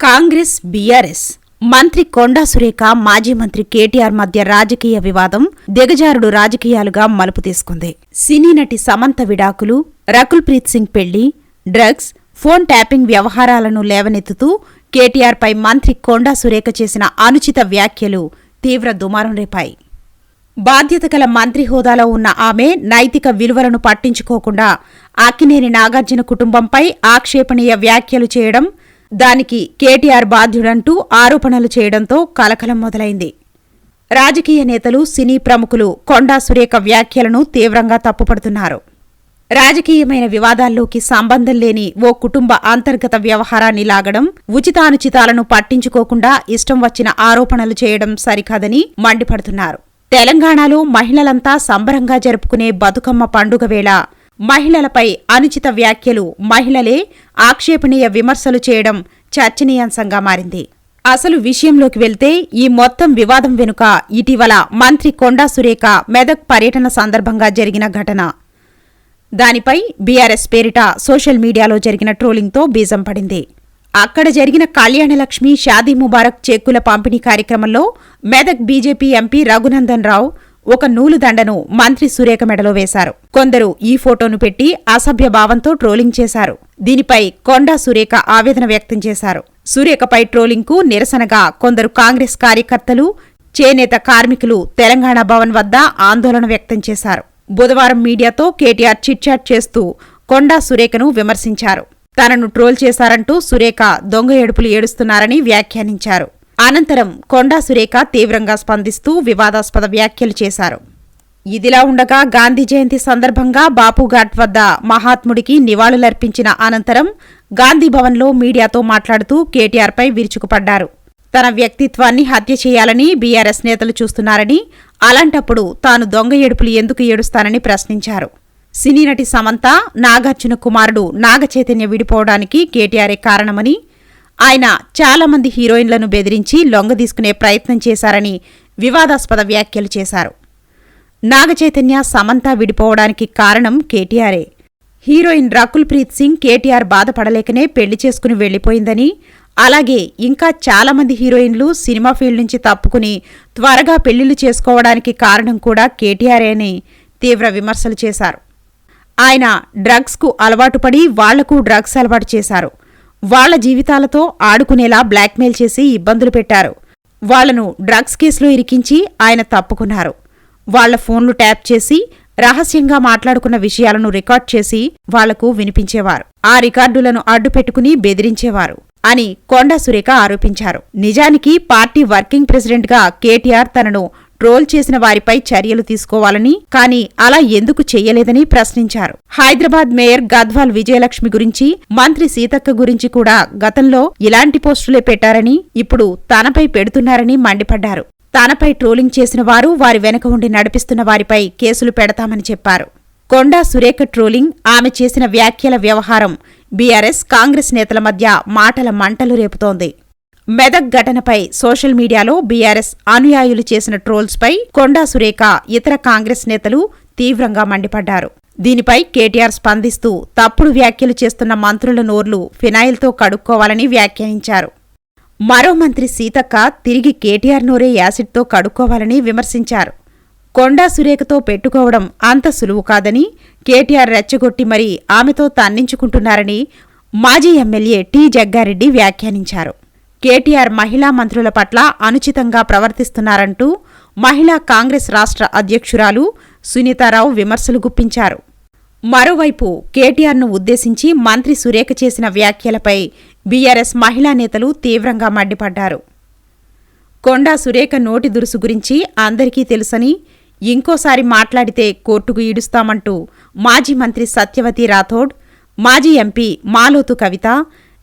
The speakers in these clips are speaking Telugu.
కాంగ్రెస్ బీఆర్ఎస్ మంత్రి కొండా సురేఖ మాజీ మంత్రి కేటీఆర్ మధ్య రాజకీయ వివాదం దిగజారుడు రాజకీయాలుగా మలుపు తీసుకుంది. సినీ నటి సమంత విడాకులు, రకుల్ ప్రీత్ సింగ్ పెళ్లి, డ్రగ్స్, ఫోన్ ట్యాపింగ్ వ్యవహారాలను లేవనెత్తుతూ కేటీఆర్పై మంత్రి కొండా సురేఖ చేసిన అనుచిత వ్యాఖ్యలు తీవ్ర దుమారం రేపాయి. బాధ్యత గల మంత్రి హోదాలో ఉన్న ఆమె నైతిక విలువలను పట్టించుకోకుండా అక్కినేని నాగార్జున కుటుంబంపై ఆక్షేపణీయ వ్యాఖ్యలు చేయడం, దానికి కేటీఆర్ బాధ్యుడంటూ ఆరోపణలు చేయడంతో కలకలం మొదలైంది. రాజకీయ నేతలు, సినీ ప్రముఖులు కొండా సురేఖ వ్యాఖ్యలను తీవ్రంగా తప్పుపడుతున్నారు. రాజకీయమైన వివాదాల్లోకి సంబంధం లేని ఓ కుటుంబ అంతర్గత వ్యవహారాన్ని లాగడం, ఉచితానుచితాలను పట్టించుకోకుండా ఇష్టం వచ్చిన ఆరోపణలు చేయడం సరికాదని మండిపడుతున్నారు. తెలంగాణలో మహిళలంతా సంబరంగా జరుపుకునే బతుకమ్మ పండుగ వేళ మహిళలపై అనుచిత వ్యాఖ్యలు, మహిళలే ఆక్షేపణీయ విమర్శలు చేయడం చర్చనీయాంశంగా మారింది. అసలు విషయంలోకి వెళ్తే ఈ మొత్తం వివాదం వెనుక ఇటీవల మంత్రి కొండా సురేఖ మెదక్ పర్యటన సందర్భంగా జరిగిన ఘటన. దానిపై బీఆర్ఎస్ పేరిట సోషల్ మీడియాలో జరిగిన ట్రోలింగ్తో బీజం పడింది. అక్కడ జరిగిన కళ్యాణలక్ష్మి, షాదీ ముబారక్ చెక్కుల పంపిణీ కార్యక్రమంలో మెదక్ బీజేపీ ఎంపీ రఘునందన్ రావు ఒక నూలుదండను మంత్రి సురేఖ మెడలో వేశారు. కొందరు ఈ ఫోటోను పెట్టి అసభ్య భావంతో ట్రోలింగ్ చేశారు. దీనిపై కొండా సురేఖ ఆవేదన వ్యక్తం చేశారు. సురేఖపై ట్రోలింగ్కు నిరసనగా కొందరు కాంగ్రెస్ కార్యకర్తలు, చేనేత కార్మికులు తెలంగాణ భవన్ వద్ద ఆందోళన వ్యక్తం చేశారు. బుధవారం మీడియాతో కేటీఆర్ చిట్చాట్ చేస్తూ కొండా సురేఖను విమర్శించారు. తనను ట్రోల్ చేశారంటూ సురేఖ దొంగ ఏడుపులు ఏడుస్తున్నారని వ్యాఖ్యానించారు. అనంతరం కొండా సురేఖ తీవ్రంగా స్పందిస్తూ వివాదాస్పద వ్యాఖ్యలు చేశారు. ఇదిలా ఉండగా గాంధీ జయంతి సందర్భంగా బాపుఘాట్ వద్ద మహాత్ముడికి నివాళులర్పించిన అనంతరం గాంధీభవన్లో మీడియాతో మాట్లాడుతూ కేటీఆర్పై విరుచుకుపడ్డారు. తన వ్యక్తిత్వాన్ని హత్య చేయాలని బీఆర్ఎస్ నేతలు చూస్తున్నారని, అలాంటప్పుడు తాను దొంగ ఏడుపులు ఎందుకు ఏడుస్తానని ప్రశ్నించారు. సినీ నటి సమంత, నాగార్జున కుమారుడు నాగచైతన్య విడిపోవడానికి కేటీఆరే కారణమని, ఆయన చాలా మంది హీరోయిన్లను బెదిరించి లొంగదీసుకునే ప్రయత్నం చేశారని వివాదాస్పద వ్యాఖ్యలు చేశారు. నాగచైతన్య, సమంత విడిపోవడానికి కారణం కేటీఆరే. హీరోయిన్ రకుల్ ప్రీత్ సింగ్ కేటీఆర్ బాధపడలేకనే పెళ్లి చేసుకుని వెళ్లిపోయిందని, అలాగే ఇంకా చాలా మంది హీరోయిన్లు సినిమా ఫీల్డ్ నుంచి తప్పుకుని త్వరగా పెళ్లిళ్లు చేసుకోవడానికి కారణం కూడా కేటీఆరే అని తీవ్ర విమర్శలు చేశారు. ఆయన డ్రగ్స్కు అలవాటు పడి వాళ్లకు డ్రగ్స్ అలవాటు చేశారు. వాళ్ల జీవితాలతో ఆడుకునేలా బ్లాక్మెయిల్ చేసి ఇబ్బందులు పెట్టారు. వాళ్లను డ్రగ్స్ కేసులో ఇరికించి ఆయన తప్పుకున్నారు. వాళ్ల ఫోన్లు ట్యాప్ చేసి రహస్యంగా మాట్లాడుకున్న విషయాలను రికార్డ్ చేసి వాళ్లకు వినిపించేవారు. ఆ రికార్డులను అడ్డుపెట్టుకుని బెదిరించేవారు అని కొండా సురేఖ ఆరోపించారు. నిజానికి పార్టీ వర్కింగ్ ప్రెసిడెంట్గా కేటీఆర్ తనను ట్రోల్ చేసిన వారిపై చర్యలు తీసుకోవాలని, కానీ అలా ఎందుకు చెయ్యలేదని ప్రశ్నించారు. హైదరాబాద్ మేయర్ గద్వాల్ విజయలక్ష్మి గురించి, మంత్రి సీతక్క గురించి కూడా గతంలో ఇలాంటి పోస్టులే పెట్టారని, ఇప్పుడు తనపై పెడుతున్నారని మండిపడ్డారు. తనపై ట్రోలింగ్ చేసిన వారు, వారి వెనక ఉండి నడిపిస్తున్న వారిపై కేసులు పెడతామని చెప్పారు. కొండా సురేఖ ట్రోలింగ్, ఆమె చేసిన వ్యాఖ్యల వ్యవహారం బీఆర్ఎస్, కాంగ్రెస్ నేతల మధ్య మాటల మంటలు రేపుతోంది. మెదక్ ఘటనపై సోషల్ మీడియాలో బీఆర్ఎస్ అనుయాయులు చేసిన ట్రోల్స్పై కొండా సురేఖ, ఇతర కాంగ్రెస్ నేతలు తీవ్రంగా మండిపడ్డారు. దీనిపై కేటీఆర్ స్పందిస్తూ తప్పుడు వ్యాఖ్యలు చేస్తున్న మంత్రుల నోర్లు ఫినాయిల్తో కడుక్కోవాలని వ్యాఖ్యానించారు. మరో మంత్రి సీతక్క తిరిగి కేటీఆర్ నోరే యాసిడ్తో కడుక్కోవాలని విమర్శించారు. కొండా సురేఖతో పెట్టుకోవడం అంత సులువు కాదని, కేటీఆర్ రెచ్చగొట్టి మరీ ఆమెతో తన్నించుకుంటున్నారని మాజీ ఎమ్మెల్యే టి జగ్గారెడ్డి వ్యాఖ్యానించారు. కేటీఆర్ మహిళా మంత్రుల పట్ల అనుచితంగా ప్రవర్తిస్తున్నారంటూ మహిళా కాంగ్రెస్ రాష్ట్ర అధ్యక్షురాలు సునీతారావు విమర్శలు గుప్పించారు. మరోవైపు కేటీఆర్ను ఉద్దేశించి మంత్రి సురేఖ చేసిన వ్యాఖ్యలపై బీఆర్ఎస్ మహిళా నేతలు తీవ్రంగా మండిపడ్డారు. కొండా సురేఖ నోటి దురుసు గురించి అందరికీ తెలుసని, ఇంకోసారి మాట్లాడితే కోర్టుకు ఈడుస్తామంటూ మాజీ మంత్రి సత్యవతి రాథోడ్, మాజీ ఎంపీ మాలోతు కవిత,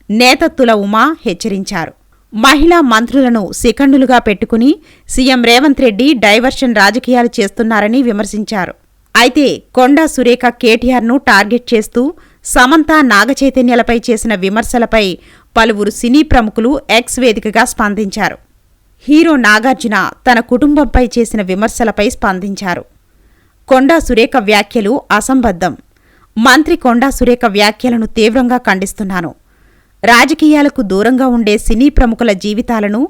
నేతత్తుల ఉమా హెచ్చరించారు. మహిళా మంత్రులను శిఖండులుగా పెట్టుకుని సీఎం రేవంత్ రెడ్డి డైవర్షన్ రాజకీయాలు చేస్తున్నారని విమర్శించారు. అయితే కొండా సురేఖ కేటీఆర్ను టార్గెట్ చేస్తూ సమంత, నాగచైతన్యలపై చేసిన విమర్శలపై పలువురు సినీ ప్రముఖులు ఎక్స్ వేదికగా స్పందించారు. హీరో నాగార్జున తన కుటుంబంపై చేసిన విమర్శలపై స్పందించారు. కొండా సురేఖ వ్యాఖ్యలు అసంబద్ధం. మంత్రి కొండా సురేఖ వ్యాఖ్యలను తీవ్రంగా ఖండిస్తున్నాను. రాజకీయాలకు దూరంగా ఉండే సినీ ప్రముఖుల జీవితాలను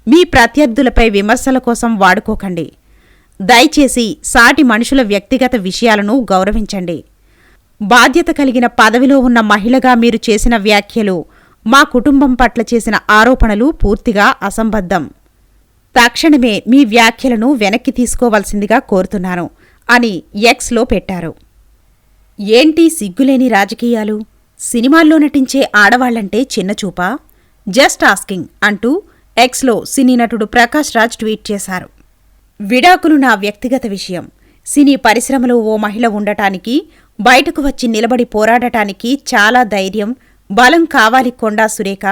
మీ ప్రత్యర్థులపై విమర్శల కోసం వాడుకోకండి. దయచేసి సాటి మనుషుల వ్యక్తిగత విషయాలను గౌరవించండి. బాధ్యత కలిగిన పదవిలో ఉన్న మహిళగా మీరు చేసిన వ్యాఖ్యలు, మా కుటుంబం పట్ల చేసిన ఆరోపణలు పూర్తిగా అసంబద్ధం. తక్షణమే మీ వ్యాఖ్యలను వెనక్కి తీసుకోవాల్సిందిగా కోరుతున్నాను అని ఎక్స్లో పెట్టారు. ఏంటి సిగ్గులేని రాజకీయాలు? సినిమాల్లో నటించే ఆడవాళ్లంటే చిన్నచూపా? జస్ట్ ఆస్కింగ్ అంటూ ఎక్స్లో సినీ నటుడు ప్రకాష్ రాజ్ ట్వీట్ చేశారు. విడాకులు నా వ్యక్తిగత విషయం. సినీ పరిశ్రమలో ఓ మహిళ ఉండటానికి, బయటకు వచ్చి నిలబడి పోరాడటానికి చాలా ధైర్యం, బలం కావాలి కొండా సురేఖ.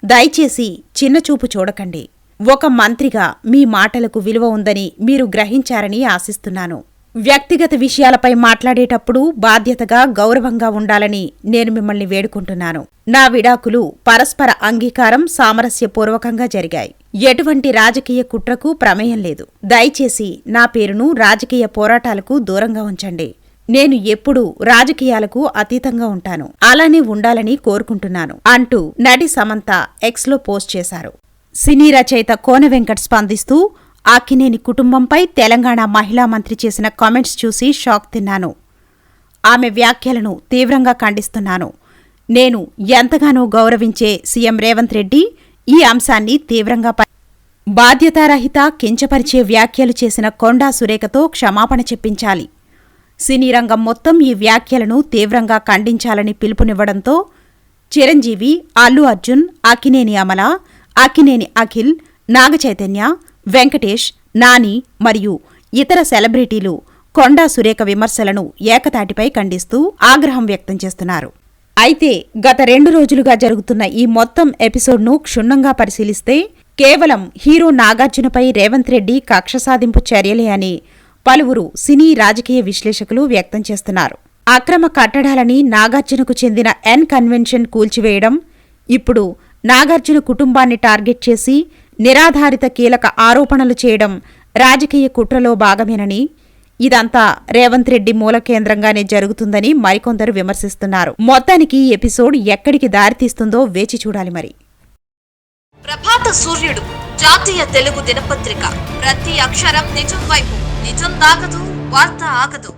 దయచేసి చిన్నచూపు చూడకండి. ఒక మంత్రిగా మీ మాటలకు విలువ ఉందని మీరు గ్రహించారని ఆశిస్తున్నాను. వ్యక్తిగత విషయాలపై మాట్లాడేటప్పుడు బాధ్యతగా, గౌరవంగా ఉండాలని నేను మిమ్మల్ని వేడుకుంటున్నాను. నా విడాకులు పరస్పర అంగీకారం, సామరస్యపూర్వకంగా జరిగాయి. ఎటువంటి రాజకీయ కుట్రకు ప్రమేయం లేదు. దయచేసి నా పేరును రాజకీయ పోరాటాలకు దూరంగా ఉంచండి. నేను ఎప్పుడూ రాజకీయాలకు అతీతంగా ఉంటాను. అలానే ఉండాలని కోరుకుంటున్నాను అంటూ నటి సమంత ఎక్స్లో పోస్ట్ చేశారు. సినీ రచయిత కోన వెంకట్ స్పందిస్తూ, అక్కినేని కుటుంబంపై తెలంగాణ మహిళా మంత్రి చేసిన కామెంట్స్ చూసి షాక్ తిన్నాను. ఆమె వ్యాఖ్యలను తీవ్రంగా ఖండిస్తున్నాను. నేను ఎంతగానో గౌరవించే సీఎం రేవంత్ రెడ్డి ఈ అంశాన్ని తీవ్రంగా బాధ్యతారహిత, కించపరిచే వ్యాఖ్యలు చేసిన కొండా సురేఖతో క్షమాపణ చెప్పించాలి. సినీ రంగం మొత్తం ఈ వ్యాఖ్యలను తీవ్రంగా ఖండించాలని పిలుపునివ్వడంతో చిరంజీవి, అల్లు అర్జున్, అక్కినేని అమల, అక్కినేని అఖిల్, నాగచైతన్య, వెంకటేష్, నాని మరియు ఇతర సెలబ్రిటీలు కొండా సురేఖ విమర్శలను ఏకతాటిపై ఖండిస్తూ ఆగ్రహం వ్యక్తం చేస్తున్నారు. అయితే గత 2 రోజులుగా జరుగుతున్న ఈ మొత్తం ఎపిసోడ్ను క్షుణ్ణంగా పరిశీలిస్తే కేవలం హీరో నాగార్జునపై రేవంత్ రెడ్డి కక్ష సాధింపు చర్యలే అని పలువురు సినీ రాజకీయ విశ్లేషకులు వ్యక్తం చేస్తున్నారు. అక్రమ కట్టడాలని నాగార్జునకు చెందిన ఎన్ కన్వెన్షన్ కూల్చివేయడం, ఇప్పుడు నాగార్జున కుటుంబాన్ని టార్గెట్ చేసి నిరాధారిత కీలక ఆరోపణలు చేయడం రాజకీయ కుట్రలో భాగమేనని, ఇదంతా రేవంత్ రెడ్డి మూల కేంద్రంగానే జరుగుతుందని మరికొందరు విమర్శిస్తున్నారు. మొత్తానికి ఈ ఎపిసోడ్ ఎక్కడికి దారితీస్తుందో వేచి చూడాలి. మరి ప్రభాత సూర్యుడు జాతీయ తెలుగు దినపత్రిక, ప్రతి అక్షరం నిజం వైపు, నిజం దాగదు, వార్త ఆగదు.